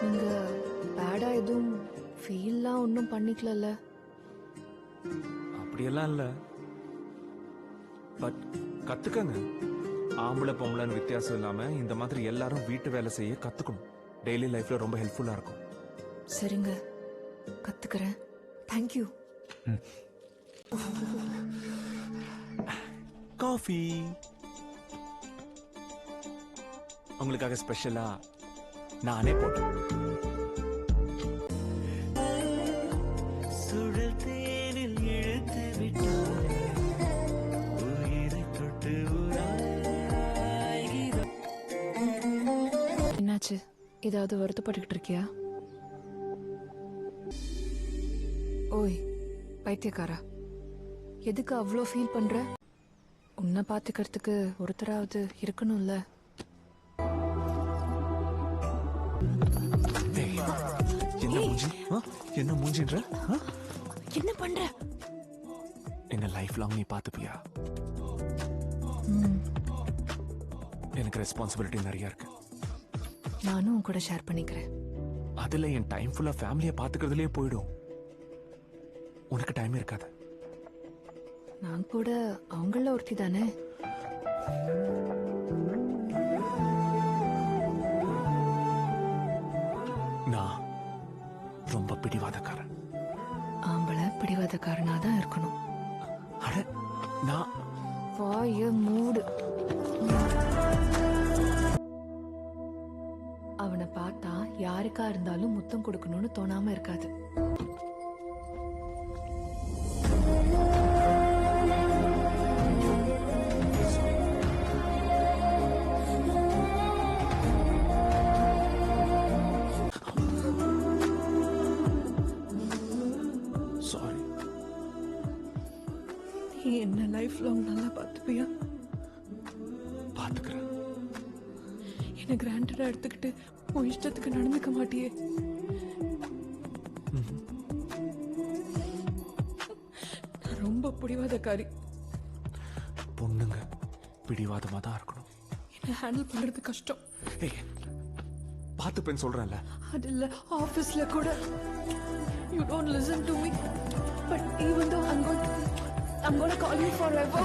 நீங்க பேடா எதுவும் ஃபீல்லாம் ஒன்றும் பண்ணிக்கலல்ல? அப்படியெல்லாம் இல்ல, பட் கத்துக்கங்க. ஆம்பளை பொம்பளைன்னு வித்தியாசம் இல்லாம இந்த மாதிரி எல்லாரும் வீட்டு வேலை செய்ய கத்துக்கணும். டெய்லி லைஃப்ல ரொம்ப ஹெல்ப்ஃபுல்லா இருக்கும். சரிங்க, கத்துக்கிறேன். தேங்க்யூ. காஃபி உங்களுக்காக ஸ்பெஷலா நானே போட்டேன். சுழல் தேனில் இழுத்து விட்டாய், உயிரை தொட்டு என்னாச்சு? ஏதாவது வருத்தப்பட்டுக்கிட்டு இருக்கியா? ஓய் பைத்தியக்காரா, எதுக்கு அவ்வளோ ஃபீல் பண்ற? உன்னை பாத்துக்கிறதுக்கு ஒருத்தராவது இருக்கணும்ல. என்ன மூஞ்சின்ற? என்ன பண்ற? என்ன லைஃப் லாங் நீ பாத்துப்பியா? எனக்கு ரெஸ்பான்சிபிலிட்டி நிறைய இருக்கு. நானும் உன் கூட ஷேர் பண்ணிக்கிறேன். அதுல என் டைம் ஃபுல்லா ஃபேமிலியை பாத்துக்கிறதுலயே போயிடும். உனக்கு டைம் இருக்காது. நான் கூட அவங்கள ஒருத்தி தானே. நான் ரொம்ப பிடிவாதக்காரன். ஆம்பளை பிடிவாதக்காரனா தான் இருக்கணும். அட நான் வாய மூடு. அவனை பார்த்தா யாருக்கா இருந்தாலும் முத்தம் கொடுக்கணும்னு தோணாம இருக்காது. சாரி. நீ என்ன லைஃப் லாங் நல்லா பார்த்துப்பியா? பாத்துக்கிறேன். என்ன கிராண்டடா எடுத்துக்கிட்டு உன் இஷ்டத்துக்கு நடந்துக்க மாட்டியே. நான் ரொம்ப பிடிவாதக்காரி. பொண்ணுங்க பிடிவாதமா தான் இருக்கணும். என்ன ஹேண்டில் பண்றது கஷ்டம். பாத்துப்பேன்னு சொல்றேன்ல. அது இல்ல, ஆபீஸ்ல கூட you don't listen to me, but even though I'm going to call you forever.